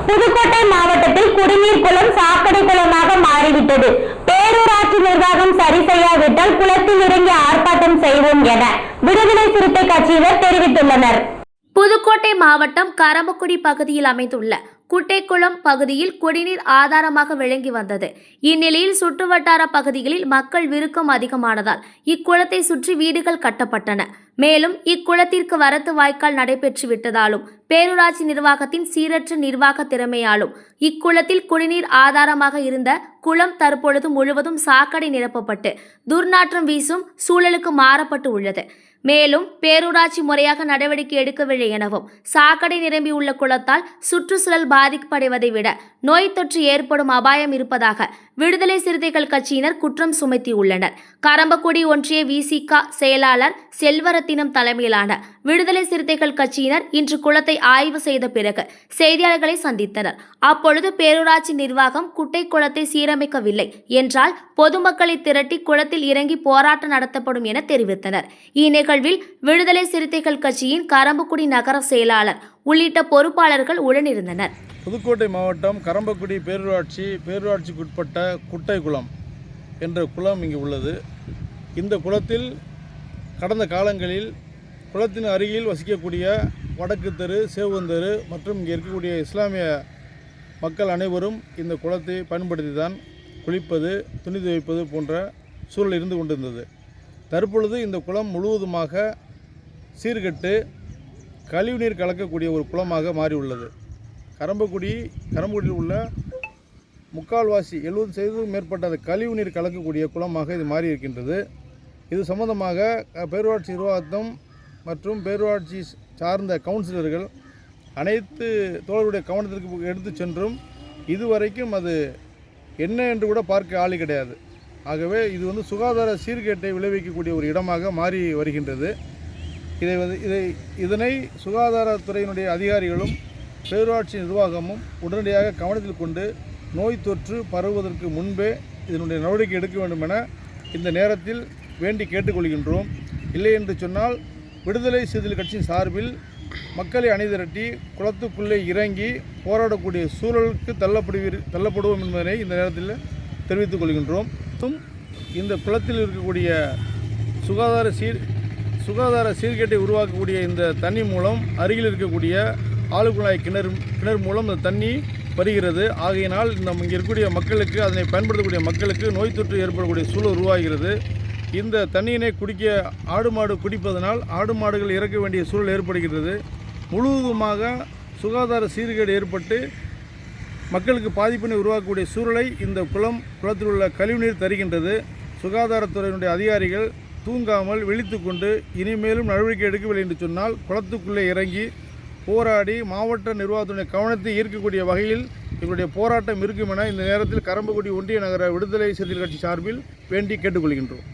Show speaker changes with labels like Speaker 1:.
Speaker 1: புதுக்கோட்டை மாவட்டத்தில் குடிநீர் குளம் சாக்கடை குளமாக மாறிவிட்டது. பேரூராட்சி நிர்வாகம் சரி செய்யாவிட்டால் குளத்தில் இறங்கி ஆர்ப்பாட்டம் செய்வோம் என விடுதலை சிறுத்தை கட்சியினர் தெரிவித்துள்ளனர்.
Speaker 2: புதுக்கோட்டை மாவட்டம் கரம்பக்குடி பகுதியில் அமைந்துள்ள குட்டைக்குளம் பகுதியில் குடிநீர் ஆதாரமாக விளங்கி வந்தது. இந்நிலையில் சுற்றுவட்டார பகுதிகளில் மக்கள் விருக்கம் அதிகமானதால் இக்குளத்தை சுற்றி வீடுகள் கட்டப்பட்டன. மேலும் இக்குளத்திற்கு வரத்து வாய்க்கால் நடைபெற்று விட்டதாலும் பேரூராட்சி நிர்வாகத்தின் சீரற்ற நிர்வாக திறமையாலும் இக்குளத்தில் குடிநீர் ஆதாரமாக இருந்த குளம் தற்பொழுது முழுவதும் சாக்கடை நிரப்பப்பட்டு துர்நாற்றம் வீசும் சூழலுக்கு மாறப்பட்டு உள்ளது. மேலும் பேரூராட்சி முறையாக நடவடிக்கை எடுக்கவில்லை எனவும் சாக்கடை நிரம்பியுள்ள குளத்தால் சுற்றுச்சூழல் பாதிப்படைவதை விட நோய் தொற்று ஏற்படும் அபாயம் இருப்பதாக விடுதலை சிறுத்தைகள் கட்சியினர் குற்றம் சுமத்தியுள்ளனர். கரம்பக்குடி ஒன்றிய விசிக செயலாளர் செல்வரத்தினம் தலைமையிலான விடுதலை சிறுத்தைகள் கட்சியினர் இன்று குளத்தை ஆய்வு செய்த பிறகு செய்தியாளர்களை சந்தித்தனர். அப்பொழுது பேரூராட்சி நிர்வாகம் குட்டை குளத்தை சீரமைக்கவில்லை என்றால் பொதுமக்களை திரட்டி குளத்தில் இறங்கி போராட்டம் நடத்தப்படும் என தெரிவித்தனர். இந்நிகழ்வில் விடுதலை சிறுத்தைகள் கட்சியின் கரம்பக்குடி நகர செயலாளர் உள்ளிட்ட பொறுப்பாளர்கள் உடனிருந்தனர்.
Speaker 3: புதுக்கோட்டை மாவட்டம் கரம்பக்குடி பேரூராட்சிக்குட்பட்ட குட்டைக்குளம் என்ற குளம் இங்கு உள்ளது. இந்த குளத்தில் கடந்த காலங்களில் குளத்தின் அருகில் வசிக்கக்கூடிய வடக்கு தெரு, சேவந்தரு மற்றும் இங்கே இருக்கக்கூடிய இஸ்லாமிய மக்கள் அனைவரும் இந்த குளத்தை பயன்படுத்தி தான் குளிப்பது, துணி துவைப்பது போன்ற சூழல் இருந்து கொண்டிருந்தது. தற்பொழுது இந்த குளம் முழுவதுமாக சீர்கெட்டு கழிவுநீர் கலக்கக்கூடிய ஒரு குளமாக மாறியுள்ளது. கரம்பக்குடியில் உள்ள முக்கால்வாசி 70% மேற்பட்ட அந்த கழிவுநீர் கலக்கக்கூடிய குளமாக இது மாறி இருக்கின்றது. இது சம்பந்தமாக பேரூராட்சி நிர்வாகம் மற்றும் பேரூராட்சி சார்ந்த கவுன்சிலர்கள் அனைத்து தோழர்களுடைய கவனத்திற்கு எடுத்து சென்றும் இதுவரைக்கும் அது என்ன என்று கூட பார்க்க ஆளி கிடையாது. ஆகவே இது சுகாதார சீர்கேட்டை விளைவிக்கக்கூடிய ஒரு இடமாக மாறி வருகின்றது. இதனை சுகாதாரத்துறையினுடைய அதிகாரிகளும் பேரூராட்சி நிர்வாகமும் உடனடியாக கவனத்தில் கொண்டு நோய் தொற்று பரவுவதற்கு முன்பே இதனுடைய நடவடிக்கை எடுக்க வேண்டும் என இந்த நேரத்தில் வேண்டி கேட்டுக்கொள்கின்றோம். இல்லை என்று சொன்னால் விடுதலை சிறுத்தைகள் கட்சியின் சார்பில் மக்களை அணிதிரட்டி குளத்துக்குள்ளே இறங்கி போராடக்கூடிய சூழலுக்கு தள்ளப்படுவோம் என்பதனை இந்த நேரத்தில் தெரிவித்துக் கொள்கின்றோம். இந்த குளத்தில் இருக்கக்கூடிய சுகாதார சீர்கேட்டை உருவாக்கக்கூடிய இந்த தண்ணி மூலம் அருகில் இருக்கக்கூடிய ஆழ்குழாய் கிணறு மூலம் இந்த தண்ணி வருகிறது. ஆகையினால் இங்கே இருக்கக்கூடிய மக்களுக்கு, அதனை பயன்படுத்தக்கூடிய மக்களுக்கு நோய் தொற்று ஏற்படக்கூடிய சூழல் உருவாகிறது. இந்த தண்ணியினை குடிக்க ஆடு மாடு குடிப்பதனால் ஆடு மாடுகள் இறக்க வேண்டிய சூழல் ஏற்படுகிறது. முழுவதுமாக சுகாதார சீர்கேடு ஏற்பட்டு மக்களுக்கு பாதிப்பினை உருவாக்கக்கூடிய சூழலை இந்த குளத்தில் உள்ள கழிவுநீர் தருகின்றது. சுகாதாரத்துறையினுடைய அதிகாரிகள் தூங்காமல் விழித்து கொண்டு இனிமேலும் நடவடிக்கை எடுக்கவில்லை என்று சொன்னால் குளத்துக்குள்ளே இறங்கி போராடி மாவட்ட நிர்வாகத்தினுடைய கவனத்தை ஈர்க்கக்கூடிய வகையில் எங்களுடைய போராட்டம் இருக்கும் என இந்த நேரத்தில் கரம்பக்குடி ஒன்றிய நகர விடுதலை சிறுத்தைகள் கட்சி சார்பில் வேண்டி கேட்டுக்கொள்கின்றோம்.